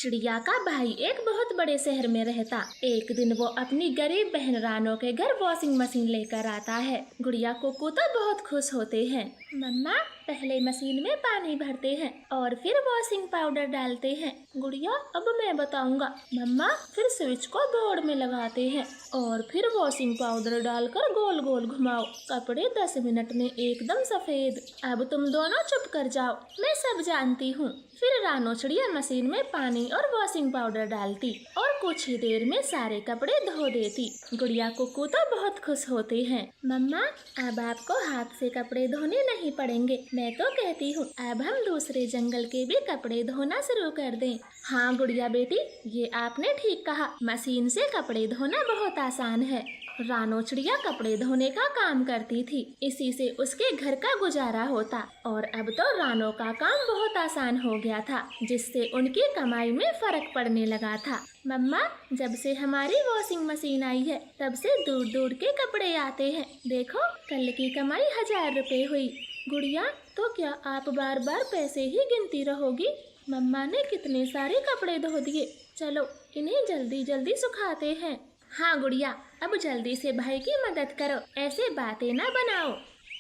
चिड़िया का भाई एक बहुत बड़े शहर में रहता। एक दिन वो अपनी गरीब बहन रानो के घर वॉशिंग मशीन लेकर आता है। गुड़िया कुकू तो बहुत खुश होते हैं। मम्मा, पहले मशीन में पानी भरते हैं और फिर वॉशिंग पाउडर डालते हैं। गुड़िया, अब मैं बताऊंगा। मम्मा, फिर स्विच को बोर्ड में लगाते हैं और फिर वॉशिंग पाउडर डालकर गोल गोल घुमाओ। कपड़े 10 मिनट में एकदम सफेद। अब तुम दोनों चुप कर जाओ, मैं सब जानती हूँ। फिर रानो चिड़िया मशीन में पानी और वॉशिंग पाउडर डालती और कुछ ही देर में सारे कपड़े धो देती। गुड़िया कुकू तो बहुत खुश होते हैं। मम्मा, अब आपको हाथ से कपड़े धोने नहीं पड़ेंगे। मैं तो कहती हूँ अब हम दूसरे जंगल के भी कपड़े धोना शुरू कर दें। हाँ गुड़िया बेटी, ये आपने ठीक कहा। मशीन से कपड़े धोना बहुत आसान है। रानो चिड़िया कपड़े धोने का काम करती थी, इसी से उसके घर का गुजारा होता। और अब तो रानो का काम बहुत आसान हो गया था, जिससे उनकी कमाई में फर्क पड़ने लगा था। मम्मा, जब से हमारी वॉशिंग मशीन आई है तब से दूर दूर के कपड़े आते हैं। देखो, कल की कमाई 1000 रुपए हुई। गुड़िया, तो क्या आप बार बार पैसे ही गिनती रहोगी? मम्मा ने कितने सारे कपड़े धो दिए। चलो इन्हें जल्दी जल्दी सुखाते हैं। हाँ गुड़िया, अब जल्दी से भाई की मदद करो, ऐसे बातें ना बनाओ।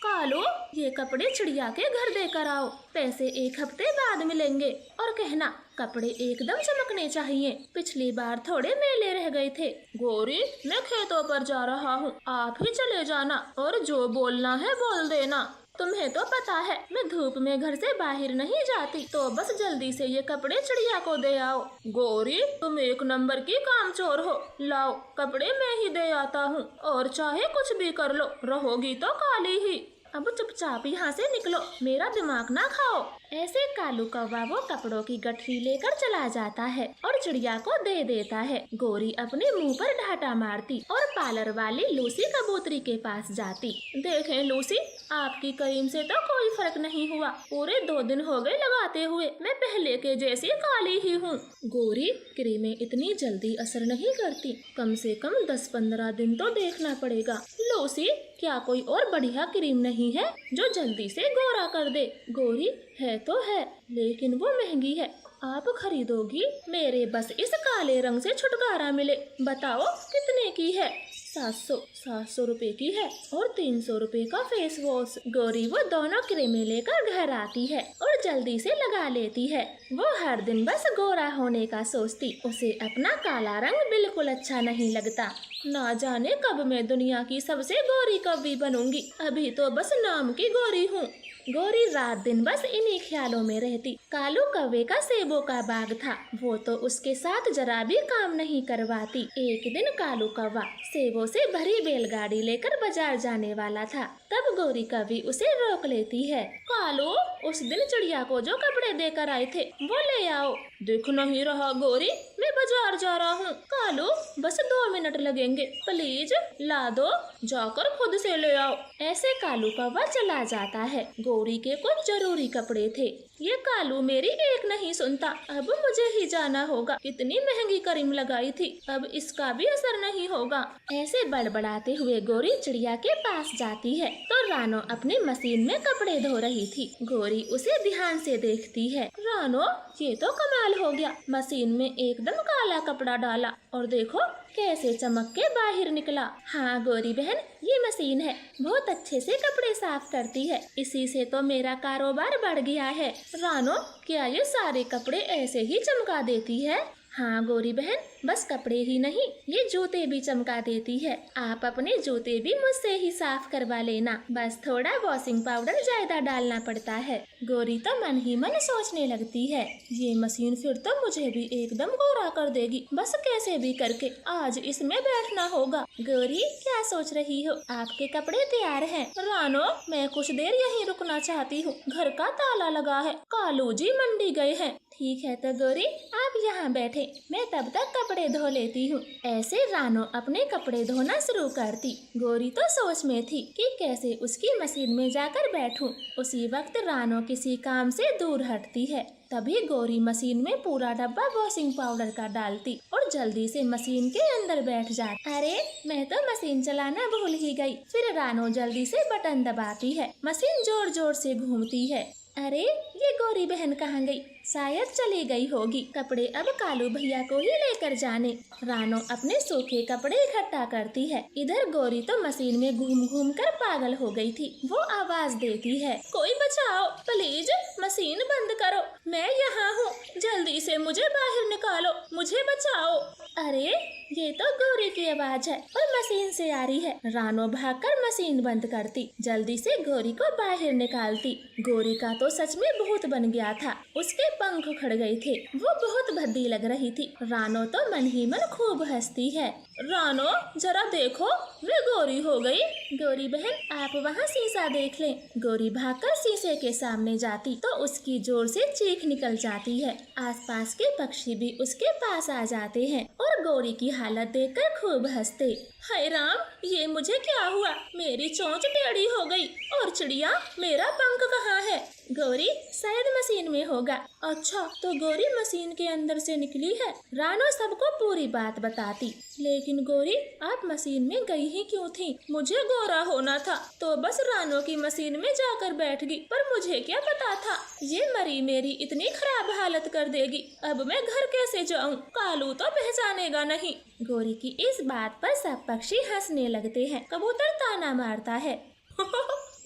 कालो, ये कपड़े चिड़िया के घर देकर आओ, पैसे 1 हफ्ते बाद मिलेंगे। और कहना कपड़े एकदम चमकने चाहिए, पिछली बार थोड़े मैले रह गए थे। गौरी, मैं खेतों पर जा रहा हूँ, आप ही चले जाना और जो बोलना है बोल देना। तुम्हें तो पता है मैं धूप में घर से बाहर नहीं जाती, तो बस जल्दी से ये कपड़े चिड़िया को दे आओ। गौरी, तुम 1 नंबर की कामचोर हो। लाओ, कपड़े मैं ही दे आता हूँ, और चाहे कुछ भी कर लो, रहोगी तो काली ही। अब चुपचाप यहाँ से निकलो, मेरा दिमाग ना खाओ। ऐसे कालू कौवा वो कपड़ों की गठरी लेकर चला जाता है और चिड़िया को दे देता है। गौरी अपने मुंह पर ढाटा मारती और पार्लर वाली लूसी कबूतरी के पास जाती। देखें लूसी, आपकी क्रीम से तो कोई फर्क नहीं हुआ। पूरे 2 दिन हो गए लगाते हुए, मैं पहले के जैसी काली ही हूँ। गौरी, क्रीमें इतनी जल्दी असर नहीं करती, कम से कम 10-15 दिन तो देखना पड़ेगा। लूसी, क्या कोई और बढ़िया क्रीम नहीं है जो जल्दी से गोरा कर दे? गौरी, है तो है, लेकिन वो महंगी है। आप खरीदोगी? मेरे बस इस काले रंग से छुटकारा मिले। बताओ कितने की है? 700 रुपए की है और 300 रुपए का फेस वॉश। गौरी वो दोनों क्रीमें लेकर घर आती है और जल्दी से लगा लेती है। वो हर दिन बस गोरा होने का सोचती, उसे अपना काला रंग बिल्कुल अच्छा नहीं लगता। ना जाने कब मैं दुनिया की सबसे गोरी कौवी बनूंगी, अभी तो बस नाम की गोरी हूँ। गौरी रात दिन बस इन्हीं ख्यालों में रहती। कालू कौवे का सेबों का बाग था, वो तो उसके साथ जरा भी काम नहीं करवाती। एक दिन कालू कौवा सेबों से भरी बैलगाड़ी लेकर बाजार जाने वाला था, तब गौरी कौवी उसे रोक लेती है। कालू, उस दिन चिड़िया को जो कपड़े देकर आए थे वो ले आओ। दिख नहीं रहा गौरी, मैं बाजार जा रहा हूँ। कालू, बस 2 मिनट लगेंगे, प्लीज ला दो, जाकर खुद से ले आओ। ऐसे कालू कौवा चला जाता है। गौरी के कुछ जरूरी कपड़े थे। ये कालू मेरी एक नहीं सुनता, अब मुझे ही जाना होगा। कितनी महंगी क्रीम लगाई थी, अब इसका भी असर नहीं होगा। ऐसे बड़बड़ाते हुए गौरी चिड़िया के पास जाती है तो रानो अपनी मशीन में कपड़े धो रही थी। गौरी उसे ध्यान से देखती है। रानो, ये तो कमाल हो गया, मशीन में एकदम काला कपड़ा डाला और देखो कैसे चमक के बाहर निकला। हाँ गौरी बहन, ये मशीन है, बहुत अच्छे से कपड़े साफ करती है, इसी से तो मेरा कारोबार बढ़ गया है। रानो, क्या ये सारे कपड़े ऐसे ही चमका देती है? हाँ गौरी बहन, बस कपड़े ही नहीं, ये जूते भी चमका देती है। आप अपने जूते भी मुझसे ही साफ करवा लेना, बस थोड़ा वॉशिंग पाउडर ज्यादा डालना पड़ता है। गौरी तो मन ही मन सोचने लगती है, ये मशीन फिर तो मुझे भी एकदम गोरा कर देगी, बस कैसे भी करके आज इसमें बैठना होगा। गौरी, क्या सोच रही हो? आपके कपड़े तैयार हैं। रानो, मैं कुछ देर यहीं रुकना चाहती हूँ, घर का ताला लगा है, कालू जी मंडी गए हैं। ठीक है तो गौरी, आप यहाँ बैठे, मैं तब तक कपड़े धो लेती हूँ। ऐसे रानो अपने कपड़े धोना शुरू करती। गौरी तो सोच में थी कि कैसे उसकी मशीन में जाकर बैठूं। उसी वक्त रानो किसी काम से दूर हटती है। तभी गौरी मशीन में पूरा डब्बा वॉशिंग पाउडर का डालती और जल्दी से मशीन के अंदर बैठ जाती। अरे, मैं तो मशीन चलाना भूल ही गई। फिर रानो जल्दी से बटन दबाती है, मशीन जोर जोर से घूमती है। अरे, ये गौरी बहन कहाँ गई? शायद चली गई होगी। कपड़े अब कालू भैया को ही लेकर जाने। रानो अपने सूखे कपड़े इकट्ठा करती है। इधर गौरी तो मशीन में घूम घूम कर पागल हो गई थी। वो आवाज देती है, कोई बचाओ प्लीज, मशीन बंद करो, मैं यहाँ हूँ, जल्दी से मुझे बाहर निकालो, मुझे बचाओ। अरे ये तो गौरी की आवाज है और मशीन से आ रही है। रानो भागकर मशीन बंद करती, जल्दी से गौरी को बाहर निकालती। गौरी का तो सच में भूत बन गया था। उसके पंख उखड़ गए थे। वो बहुत भद्दी लग रही थी। रानो तो मन ही मन खूब हंसती है। रानो जरा देखो, वे गौरी हो गई। गौरी बहन आप वहाँ शीशा देख लें। गौरी भागकर शीशे के सामने जाती तो उसकी जोर से चीख निकल जाती है। आसपास के पक्षी भी उसके पास आ जाते हैं और गौरी की हालत देखकर खूब हंसते। हाय राम, ये मुझे क्या हुआ? मेरी चोंच टेढ़ी हो गई और चिड़िया, मेरा पंख कहाँ है? गौरी शायद मशीन में होगा। अच्छा, तो गौरी मशीन के अंदर से निकली है। रानो सबको पूरी बात बताती। लेकिन गौरी आप मशीन में गई ही क्यों थी? मुझे गोरा होना था तो बस रानो की मशीन में जाकर बैठ गई, पर मुझे क्या पता था ये मरी मेरी इतनी खराब हालत कर देगी। अब मैं घर कैसे जाऊँ? कालू तो पहचानेगा नहीं। गौरी की इस बात पर सब पक्षी हंसने लगते हैं। कबूतर ताना मारता है।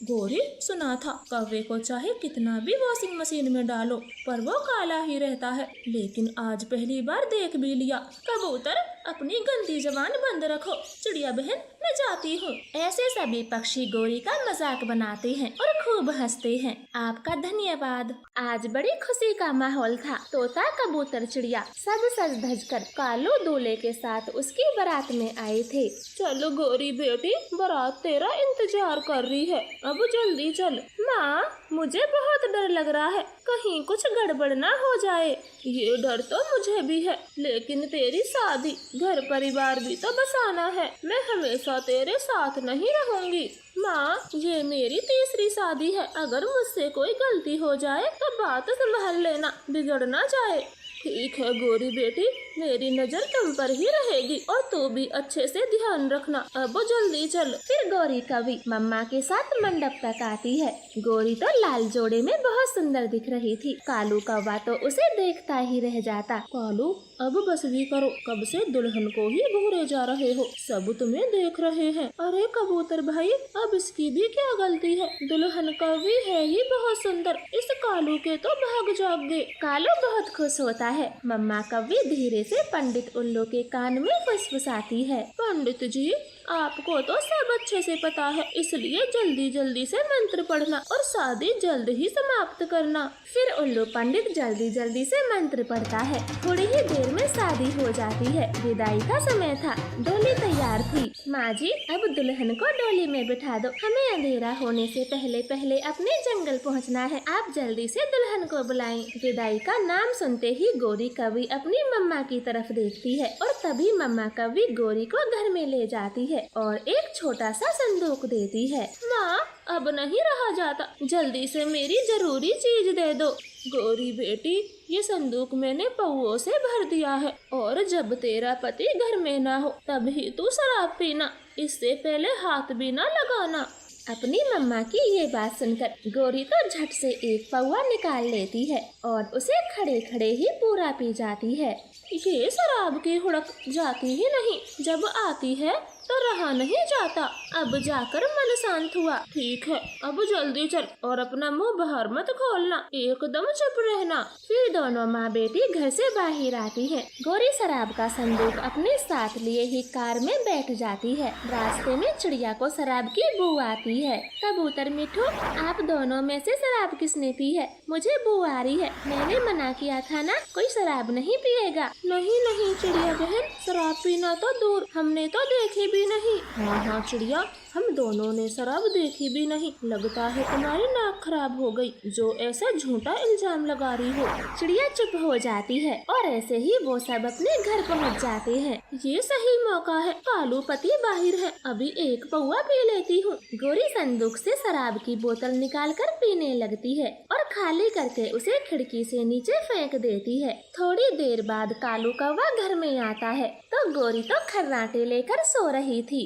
गौरी सुना था, कौवे को चाहे कितना भी वॉशिंग मशीन में डालो पर वो काला ही रहता है, लेकिन आज पहली बार देख भी लिया। कबूतर अपनी गंदी जबान बंद रखो। चिड़िया बहन मैं जाती हूँ। ऐसे सभी पक्षी गौरी का मजाक बनाते हैं और खूब हंसते हैं। आपका धन्यवाद। आज बड़ी खुशी का माहौल था। तोता, कबूतर, चिड़िया सब सज धज कर कालू दूल्हे के साथ उसकी बारात में आए थे। चलो गौरी बेटी, बारात तेरा इंतजार कर रही है, अब जल्दी चल। माँ मुझे बहुत डर लग रहा है, कहीं कुछ गड़बड़ ना हो जाए। ये डर तो मुझे भी है, लेकिन तेरी शादी, घर परिवार भी तो बसाना है। मैं हमेशा तेरे साथ नहीं रहूंगी। माँ ये मेरी तीसरी शादी है, अगर मुझसे कोई गलती हो जाए तो बात संभाल लेना, बिगड़ ना जाए। ठीक है गौरी बेटी, मेरी नजर तुम पर ही रहेगी और तू भी अच्छे से ध्यान रखना। अब जल्दी चल। फिर गौरी कभी मम्मा के साथ मंडप तक आती है। गौरी तो लाल जोड़े में बहुत सुंदर दिख रही थी। कालू कौवा तो उसे देखता ही रह जाता। कालू अब बस भी करो, कब से दुल्हन को ही घूरे जा रहे हो, सब तुम्हें देख रहे हैं। अरे कबूतर भाई, अब इसकी भी क्या गलती है? दुल्हन कौवी है ही बहुत सुंदर, इस कालू के तो भाग जाग गए। कालू बहुत खुश होता है। मम्मा कौवी धीरे से पंडित उल्लू के कान में फुसफुसाती है। पंडित जी आपको तो सब अच्छे से पता है, इसलिए जल्दी जल्दी से मंत्र पढ़ना और शादी जल्द ही समाप्त करना। फिर उल्लू पंडित जल्दी जल्दी से मंत्र पढ़ता है। थोड़ी ही देर में शादी हो जाती है। विदाई का समय था। डोली तैयार थी। माँ जी अब दुल्हन को डोली में बिठा दो, हमें अंधेरा होने से पहले पहले अपने जंगल पहुँचना है। आप जल्दी से दुल्हन को बुलाएं। विदाई का नाम सुनते ही गौरी कौवी अपनी मम्मा की तरफ देखती है और तभी मम्मा कौवी गौरी को घर में ले जाती है और एक छोटा सा संदूक देती है। माँ अब नहीं रहा जाता, जल्दी से मेरी जरूरी चीज दे दो। गौरी बेटी ये संदूक मैंने पौओं से भर दिया है और जब तेरा पति घर में ना हो तभी तू शराब पीना, इससे पहले हाथ भी ना लगाना। अपनी मम्मा की ये बात सुनकर गौरी तो झट से एक पौआ निकाल लेती है और उसे खड़े खड़े ही पूरा पी जाती है। ये शराब की हुड़क जाती ही नहीं, जब आती है तो रहा नहीं जाता। अब जाकर मन शांत हुआ। ठीक है अब जल्दी चल और अपना मुंह बाहर मत खोलना, एकदम चुप रहना। फिर दोनों माँ बेटी घर से बाहर आती है। गौरी शराब का संदूक अपने साथ लिए ही कार में बैठ जाती है। रास्ते में चिड़िया को शराब की बू आती है। कबूतर मिठू आप दोनों में से शराब किसने पी है? मुझे बू आ रही है, मैंने मना किया था ना, कोई शराब नहीं पिएगा। नहीं नहीं चिड़िया बहन, शराब पीना तो दूर, हमने तो देखी भी नहीं। हाँ चिड़िया, हम दोनों ने शराब देखी भी नहीं। लगता है तुम्हारी नाक खराब हो गई, जो ऐसा झूठा इल्जाम लगा रही हो। चिड़िया चुप हो जाती है और ऐसे ही वो सब अपने घर पहुंच जाते हैं। ये सही मौका है, कालू पति बाहर है, अभी एक पौआ पी लेती हूँ। गौरी संदूक से शराब की बोतल निकाल कर पीने लगती है और खाली करके उसे खिड़की से नीचे फेंक देती है। थोड़ी देर बाद कालू कौवा घर में आता है तो गौरी तो खर्राटे लेकर सो रही थी।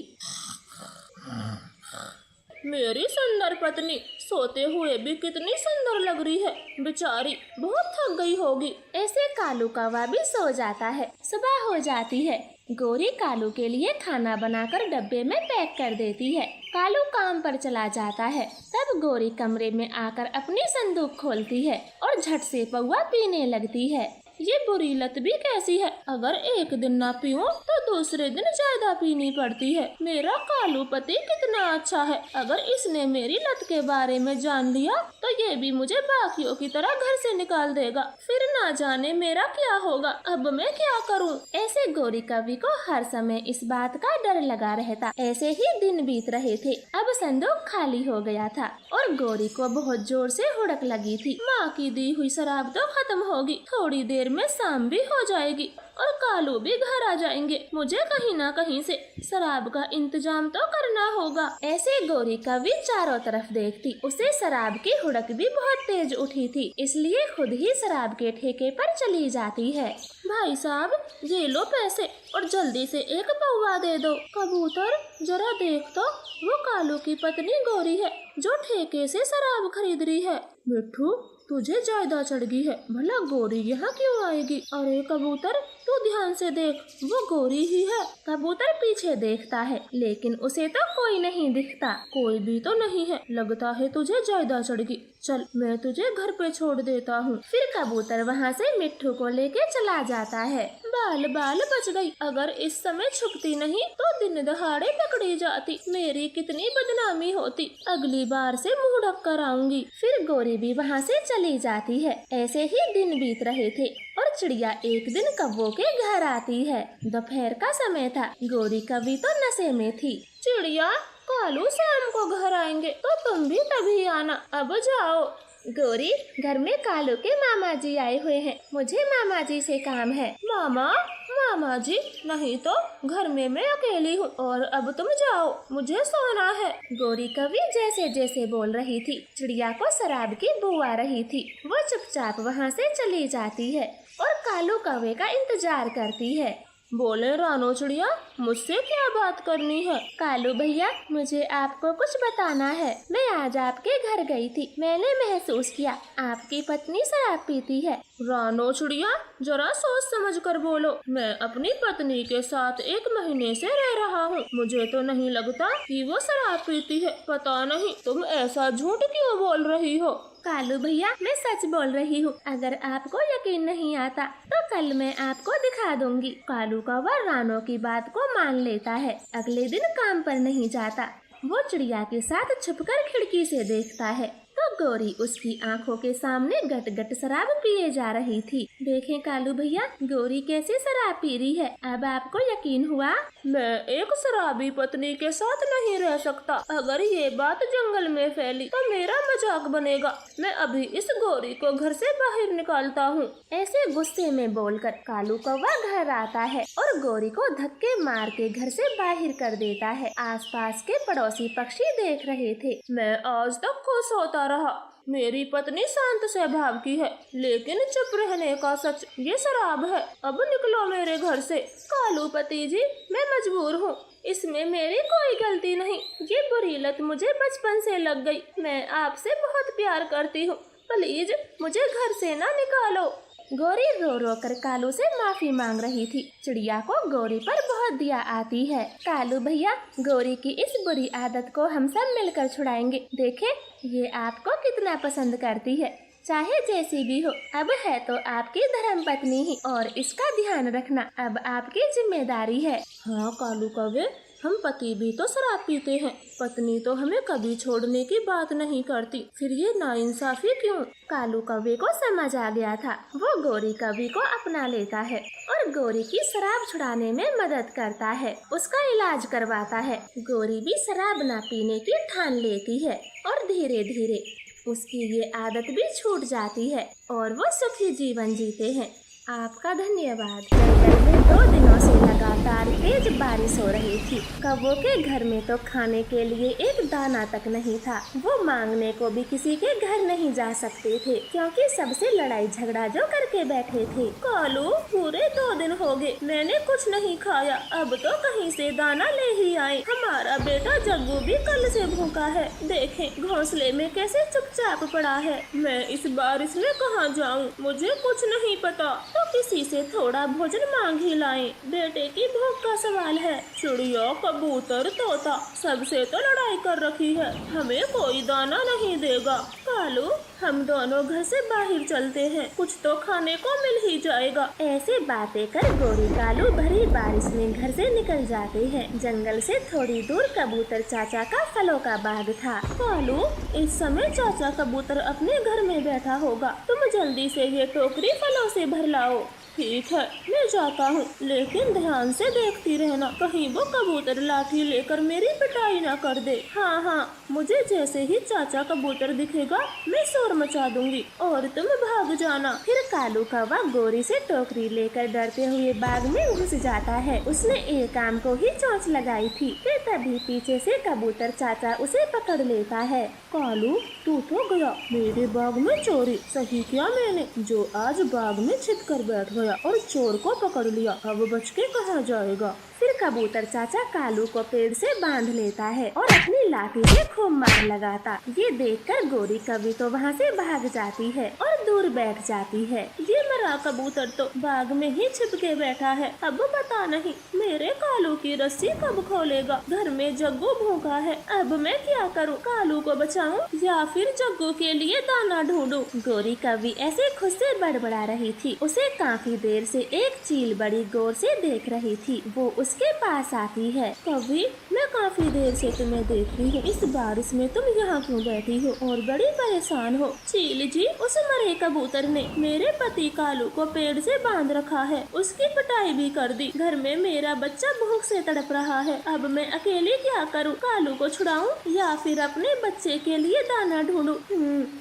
मेरी सुंदर पत्नी सोते हुए भी कितनी सुंदर लग रही है, बेचारी बहुत थक गई होगी। ऐसे कालू कौवा भी सो जाता है। सुबह हो जाती है। गोरी कालू के लिए खाना बनाकर डब्बे में पैक कर देती है। कालू काम पर चला जाता है। तब गोरी कमरे में आकर अपनी संदूक खोलती है और झट से पौवा पीने लगती है। ये बुरी लत भी कैसी है, अगर एक दिन ना पीऊं तो दूसरे दिन ज्यादा पीनी पड़ती है। मेरा कालू पति कितना अच्छा है, अगर इसने मेरी लत के बारे में जान लिया तो ये भी मुझे बाकियों की तरह घर से निकाल देगा, फिर ना जाने मेरा क्या होगा। अब मैं क्या करूं? ऐसे गोरी कवि को हर समय इस बात का डर लगा रहता। ऐसे ही दिन बीत रहे थे। अब संदूक खाली हो गया था और गोरी को बहुत जोर से हुड़क लगी थी। माँ की दी हुई शराब तो खत्म होगी, थोड़ी देर में शाम भी हो जाएगी और कालू भी घर आ जाएंगे। मुझे कहीं ना कहीं से शराब का इंतजाम तो करना होगा। ऐसे गोरी कवि चारों तरफ देखती। उसे शराब की हुड़क भी बहुत तेज उठी थी, इसलिए खुद ही शराब के ठेके पर चली जाती है। भाई साहब, ये लो पैसे और जल्दी से एक पौवा दे दो। कबूतर, जरा देख तो, वो कालू की पत्नी गोरी है जो ठेके से शराब खरीद रही है। मिट्ठू, तुझे ज्यादा चढ़ गई है, भला गोरी यहाँ क्यों आएगी? अरे कबूतर, तू ध्यान से देख, वो गोरी ही है। कबूतर पीछे देखता है लेकिन उसे तो कोई नहीं दिखता। कोई भी तो नहीं है, लगता है तुझे ज्यादा चढ़ गई। चल, मैं तुझे घर पे छोड़ देता हूँ। फिर कबूतर वहाँ से मिट्ठू को लेके चला जाता है। बाल बाल बच गई, अगर इस समय छुपती नहीं तो दिन दहाड़े पकड़ी जाती। मेरी कितनी बदनामी होती, अगली बार से मुँह ढक कर आऊंगी। फिर गोरी भी वहाँ से चली जाती है। ऐसे ही दिन बीत रहे थे और चिड़िया एक दिन कौवों के घर आती है। दोपहर का समय था। गोरी कवि तो नशे में थी। चिड़िया, कालू शाम को घर आएंगे तो तुम भी तभी आना, अब जाओ। गोरी, घर में कालू के मामा जी आए हुए हैं, मुझे मामा जी से काम है। मामा जी नहीं तो घर में मैं अकेली हूँ और अब तुम जाओ, मुझे सोना है। गोरी कवि जैसे जैसे बोल रही थी, चिड़िया को शराब की बू आ रही थी। वो चुपचाप वहाँ से चली जाती है और कालू कौवे का इंतजार करती है। बोले रानो चिड़िया, मुझसे क्या बात करनी है? कालू भैया, मुझे आपको कुछ बताना है। मैं आज आपके घर गई थी, मैंने महसूस किया आपकी पत्नी शराब पीती है। रानो चिड़िया, जरा सोच समझ कर बोलो। मैं अपनी पत्नी के साथ 1 महीने से रह रहा हूँ, मुझे तो नहीं लगता कि वो शराब पीती है। पता नहीं तुम ऐसा झूठ क्यों बोल रही हो? कालू भैया, मैं सच बोल रही हूँ, अगर आपको यकीन नहीं आता तो कल मैं आपको दिखा दूंगी। कालू कौवा रानो की बात को मान लेता है। अगले दिन काम पर नहीं जाता। वो चिड़िया के साथ छुपकर खिड़की से देखता है तो गोरी उसकी आंखों के सामने गट गट शराब पिए जा रही थी। देखें कालू भैया, गोरी कैसे शराब पी रही है। अब आपको यकीन हुआ? मैं एक शराबी पत्नी के साथ नहीं रह सकता। अगर ये बात जंगल में फैली तो मेरा मजाक बनेगा। मैं अभी इस गोरी को घर से बाहर निकालता हूँ। ऐसे गुस्से में बोलकर कालू कौवा घर आता है और गोरी को धक्के मार के घर से बाहर कर देता है। आसपास के पड़ोसी पक्षी देख रहे थे। मैं आज तक खुश होता रहा, मेरी पत्नी शांत स्वभाव की है, लेकिन चुप रहने का सच ये शराब है। अब निकलो मेरे घर से। कालू पति जी, मैं मजबूर हूँ, इसमें मेरी कोई गलती नहीं। ये बुरी लत मुझे बचपन से लग गई। मैं आपसे बहुत प्यार करती हूँ, प्लीज मुझे घर से ना निकालो। गोरी रो रो कर कालू से माफी मांग रही थी। चिड़िया को गोरी पर बहुत दया आती है। कालू भैया, गोरी की इस बुरी आदत को हम सब मिलकर छुड़ाएंगे। देखें ये आपको कितना पसंद करती है। चाहे जैसी भी हो, अब है तो आपकी धर्म पत्नी ही, और इसका ध्यान रखना अब आपकी जिम्मेदारी है। हाँ कालू कौवे, हम पति भी तो शराब पीते हैं, पत्नी तो हमें कभी छोड़ने की बात नहीं करती, फिर ये नाइंसाफी क्यों? कालू कौवे को समझ आ गया था। वो गोरी कवि को अपना लेता है और गोरी की शराब छुड़ाने में मदद करता है, उसका इलाज करवाता है। गोरी भी शराब न पीने की ठान लेती है और धीरे धीरे उसकी ये आदत भी छूट जाती है और वो सुखी जीवन जीते हैं। आपका धन्यवाद। जंगल में 2 दिनों से लगातार तेज बारिश हो रही थी। कौवों के घर में तो खाने के लिए एक दाना तक नहीं था। वो मांगने को भी किसी के घर नहीं जा सकते थे, क्योंकि सबसे लड़ाई झगड़ा जो करके बैठे थे। कालू, पूरे 2 दिन हो गए मैंने कुछ नहीं खाया, अब तो कहीं से दाना ले ही आए। हमारा बेटा जग्गू भी कल से भूखा है, देखें घोंसले में कैसे चुपचाप पड़ा है। मैं इस बारिश में कहाँ जाऊँ, मुझे कुछ नहीं पता, तो किसी से थोड़ा भोजन मांग ही लाएं। बेटे की भूख का सवाल है। चिड़िया, कबूतर, तोता सबसे तो लड़ाई कर रखी है, हमें कोई दाना नहीं देगा। कालू, हम दोनों घर से बाहर चलते हैं, कुछ तो खाने को मिल ही जाएगा। ऐसे बातें कर गोरी कालू भरी बारिश में घर से निकल जाते हैं। जंगल से थोड़ी दूर कबूतर चाचा का फलों का बाग था। कालू, इस समय चाचा कबूतर अपने घर में बैठा होगा, तुम जल्दी से ये टोकरी फलों से भर लाओ। ठीक है, मैं जाता हूँ, लेकिन ध्यान से देखती रहना, कहीं वो कबूतर लाठी लेकर मेरी पिटाई न कर दे। हाँ हाँ, मुझे जैसे ही चाचा कबूतर दिखेगा मैं शोर मचा दूंगी और तुम भाग जाना। फिर कालू कौवा गोरी से टोकरी लेकर डरते हुए बाग में घुस जाता है। उसने एक आम को ही चोंच लगाई थी, फिर तभी पीछे से कबूतर चाचा उसे पकड़ लेता है। कालू, तू तो गया मेरे बाग में चोरी, सही किया मैंने जो आज बाग में छिप कर बैठ गया और चोर को पकड़ लिया, अब बच के कहाँ जाएगा। फिर कबूतर चाचा कालू को पेड़ से बांध लेता है और अपनी लाठी से खूब मार लगाता। ये देखकर गोरी कभी तो वहाँ से भाग जाती है और दूर बैठ जाती है। ये मरा कबूतर तो बाग में ही छिप के बैठा है, अब पता नहीं मेरे कालू की रस्सी कब खोलेगा। घर में जग्गू भूखा है, अब मैं क्या करूँ, कालू को बचाऊं या फिर जग्गू के लिए दाना ढूंढूं। गोरी कभी ऐसे खुद से बड़बड़ा रही थी। उसे काफी देर से एक चील बड़ी गौर से देख रही थी। वो उसके पास आती है। कभी, मैं काफी देर से तुम्हें देख रही हूँ, इस बारिश में तुम यहाँ क्यों बैठी हो और बड़ी परेशान हो। चील जी, उस मरे कबूतर ने मेरे पति कालू को पेड़ से बांध रखा है, उसकी पिटाई भी कर दी। घर में मेरा बच्चा भूख से तड़प रहा है, अब मैं अकेले क्या करूँ, कालू को छुड़ाऊं या फिर अपने बच्चे के लिए दाना ढूंढूं।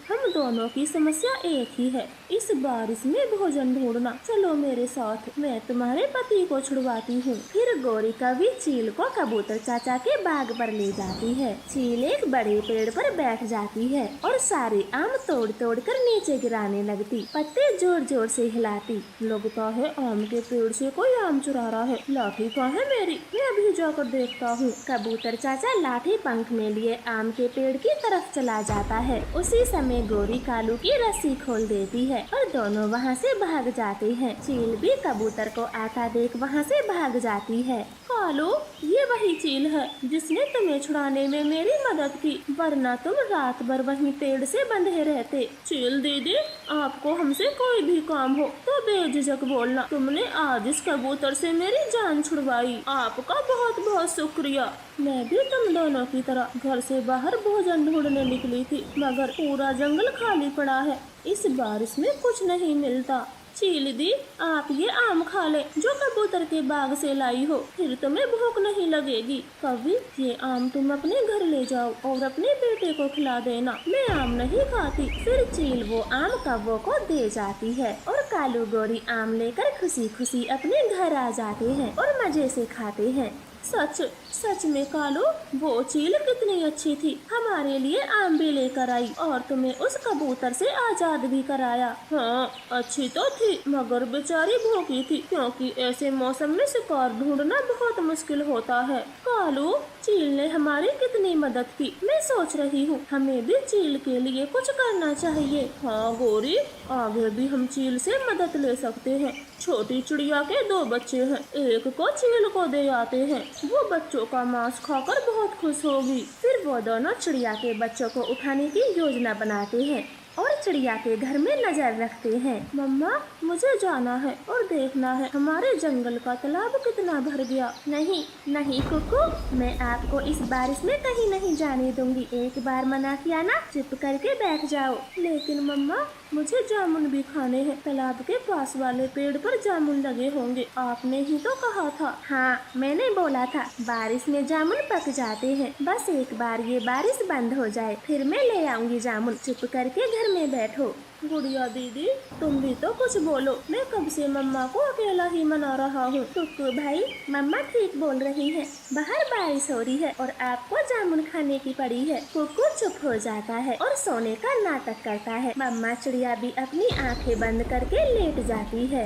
हम दोनों की समस्या एक ही है, इस बारिश में भोजन ढूंढना। चलो मेरे साथ, मैं तुम्हारे पति को छुड़वाती हूँ। फिर गोरी कभी चील को कबूतर चाचा के बाग पर ले जाती है। चील एक बड़े पेड़ पर बैठ जाती है और सारे आम तोड़ तोड़ कर नीचे गिराने लगती, पत्ते जोर जोर से हिलाती। लगता है आम के पेड़ से कोई आम चुरा रहा है, लाठी कहाँ है मेरी, मैं अभी जाकर देखता हूँ। कबूतर चाचा लाठी पंख में लिए आम के पेड़ की तरफ चला जाता है। उसी समय गोरी कालू की रस्सी खोल देती है और दोनों वहाँ से भाग जाते हैं। चील भी कबूतर को आता देख वहाँ से भाग जाती है। कालू, ये वही चील है जिसने तुम्हें छुड़ाने में मेरी मदद की, वरना तुम रात भर वहीं पेड़ से बंधे रहते। चील दीदी, आपको हमसे कोई भी काम हो तो बेझिझक बोलना, तुमने आज इस कबूतर से मेरी जान छुड़वाई, आपका बहुत बहुत शुक्रिया। मैं भी तुम दोनों की तरह घर से बाहर भोजन ढूंढने निकली थी, मगर पूरा जंगल खाली पड़ा है, इस बारिश में कुछ नहीं मिलता। चील दी, आप ये आम खा ले जो कबूतर के बाग से लाई हो, फिर तुम्हें भूख नहीं लगेगी। कभी, ये आम तुम अपने घर ले जाओ और अपने बेटे को खिला देना, मैं आम नहीं खाती। फिर चील वो आम कौवों को दे जाती है और कालू गोरी आम लेकर खुशी खुशी अपने घर आ जाते हैं और मजे से खाते हैं। सच सच में कालू, वो चील कितनी अच्छी थी, हमारे लिए आम भी लेकर आई और तुम्हें उस कबूतर से आजाद भी कराया। हाँ, अच्छी तो थी, मगर बेचारी भूखी थी, क्योंकि ऐसे मौसम में शिकार ढूंढना बहुत मुश्किल होता है। कालू, चील ने हमारी कितनी मदद की, मैं सोच रही हूँ हमें भी चील के लिए कुछ करना चाहिए। हाँ गोरी, आगे भी हम चील से मदद ले सकते हैं। छोटी चिड़िया के 2 बच्चे हैं, एक को चील को दे आते हैं, वो बच्चों का मांस खाकर बहुत खुश होगी। फिर वो दोनों चिड़िया के बच्चों को उठाने की योजना बनाते हैं और चिड़िया के घर में नजर रखते हैं। मम्मा, मुझे जाना है और देखना है हमारे जंगल का तालाब कितना भर गया। नहीं नहीं कुकू, मैं आपको इस बारिश में कहीं नहीं जाने दूंगी, एक बार मना किया ना, चुप करके बैठ जाओ। लेकिन मम्मा, मुझे जामुन भी खाने हैं, तालाब के पास वाले पेड़ पर जामुन लगे होंगे, आपने ही तो कहा था। हाँ, मैंने बोला था बारिश में जामुन पक जाते हैं, बस एक बार ये बारिश बंद हो जाए फिर मैं ले आऊंगी जामुन, चुप करके घर में बैठो। गुड़िया दीदी, तुम भी तो कुछ बोलो। मैं कब से मम्मा को अकेला ही मना रहा हूँ। कुक्कू भाई, मम्मा ठीक बोल रही है। बाहर बारिश हो रही है और आपको जामुन खाने की पड़ी है। कुक्कू चुप हो जाता है और सोने का नाटक करता है। मम्मा चिड़िया भी अपनी आंखें बंद करके लेट जाती है।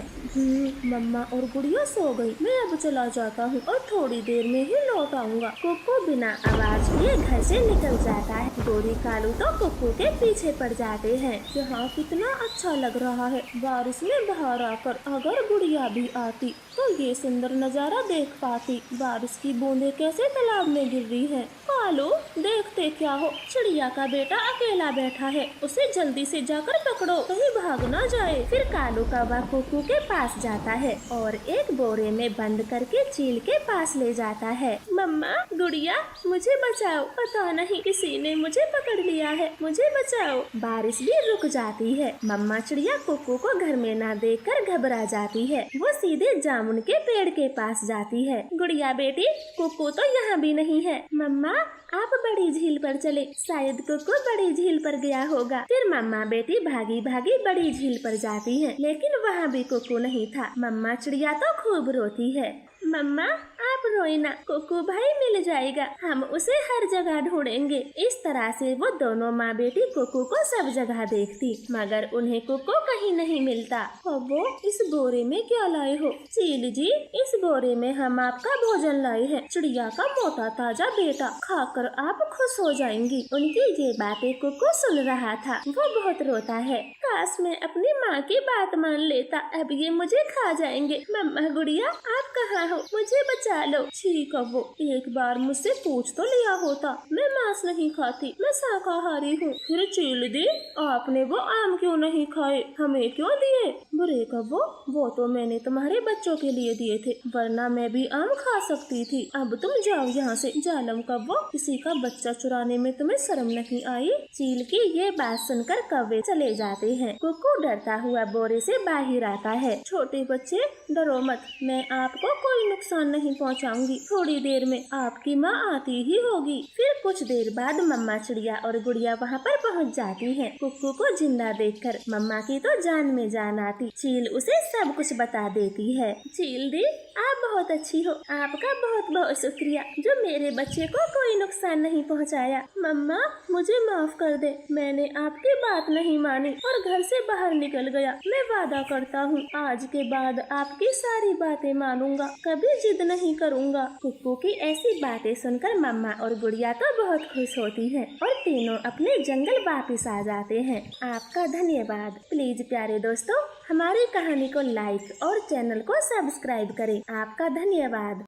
मम्मा और गुड़िया सो गई। मैं अब चला जाता हूँ और थोड़ी देर में ही लौट आऊंगा। कुक्कू बिना आवाज किए घर से निकल जाता है। गोरी कालू तो कुक्कू के पीछे पड़ जाते हैं। यहाँ कितना अच्छा लग रहा है। बारिश में बाहर आकर अगर गुड़िया भी आती तो ये सुंदर नजारा देख पाती। बारिश की बूंदें कैसे तालाब में गिर रही हैं। कालू, देखते क्या हो, चिड़िया का बेटा अकेला बैठा है। उसे जल्दी से जाकर पकड़ो, कहीं भाग ना जाए। फिर कालू कौवा कुक्कू के पास जाता है और एक बोरे में बंद करके चील के पास ले जाता है। मम्मा, गुड़िया, मुझे बचाओ, पता नहीं किसी ने मुझे पकड़ लिया है, मुझे बचाओ। बारिश भी रुक जाती है। मम्मा चिड़िया कुक्कू को घर में ना देखकर घबरा जाती है। वो सीधे जामुन के पेड़ के पास जाती है। गुड़िया बेटी, कुक्कू तो यहाँ भी नहीं है। मम्मा, आप बड़ी झील पर चले, शायद कुक्कू बड़ी झील पर गया होगा। फिर मम्मा बेटी भागी भागी बड़ी झील पर जाती हैं, लेकिन वहाँ भी कुक्कू नहीं था। मम्मा चिड़िया तो खूब रोती है। मम्मा, आप रोए ना, कुक्कू भाई मिल जाएगा, हम उसे हर जगह ढूंढेंगे। इस तरह से वो दोनों माँ बेटी कुक्कू को सब जगह देखती, मगर उन्हें कुक्कू कहीं नहीं मिलता। वो इस बोरे में क्या लाए हो? चील जी, इस बोरे में हम आपका भोजन लाए हैं। चिड़िया का मोटा ताजा बेटा, खाकर आप खुश हो जाएंगी। उनकी ये बातें कुक्कू सुन रहा था। वो बहुत रोता है। काश मैं अपनी माँ की बात मान लेता, अब ये मुझे खा जाएंगे। मम्मा गुड़िया, आप कहाँ हो? मुझे बचा लो। ठीक है, वो एक बार मुझसे पूछ तो लिया होता। मैं मांस नहीं खाती, मैं शाकाहारी हूँ। फिर चील दी, आपने वो आम क्यों नहीं खाए? हमें क्यों दिए? बुरे कव्वो, वो तो मैंने तुम्हारे बच्चों के लिए दिए थे, वरना मैं भी आम खा सकती थी। अब तुम जाओ यहाँ से। जालम कव्वो, किसी का बच्चा चुराने में तुम्हें शर्म नहीं आई? चील की ये बात सुनकर कौवे चले जाते हैं। कुक्कू डरता हुआ बोरे से बाहर आता है। छोटे बच्चे, डरो मत, मैं आपको कोई नुकसान नहीं पहुंचाऊंगी। थोड़ी देर में आपकी माँ आती ही होगी। फिर कुछ देर बाद मम्मा चिड़िया और गुड़िया वहाँ पर पहुँच जाती हैं। कुक्कू को जिंदा देखकर मम्मा की तो जान में जान आती। चील उसे सब कुछ बता देती है। चील दी, आप बहुत अच्छी हो, आपका बहुत बहुत शुक्रिया जो मेरे बच्चे को कोई नुकसान नहीं पहुँचाया। मम्मा, मुझे माफ कर दे, मैंने आपकी बात नहीं मानी और घर से बाहर निकल गया। मैं वादा करता हूँ आज के बाद आपकी सारी बातें मानूंगा, कभी जिद नहीं करूँगा। कुक्कू की ऐसी बातें सुनकर मम्मा और गुड़िया तो बहुत खुश होती हैं और तीनों अपने जंगल वापस आ जाते हैं। आपका धन्यवाद। प्लीज प्यारे दोस्तों, हमारी कहानी को लाइक और चैनल को सब्सक्राइब करें। आपका धन्यवाद।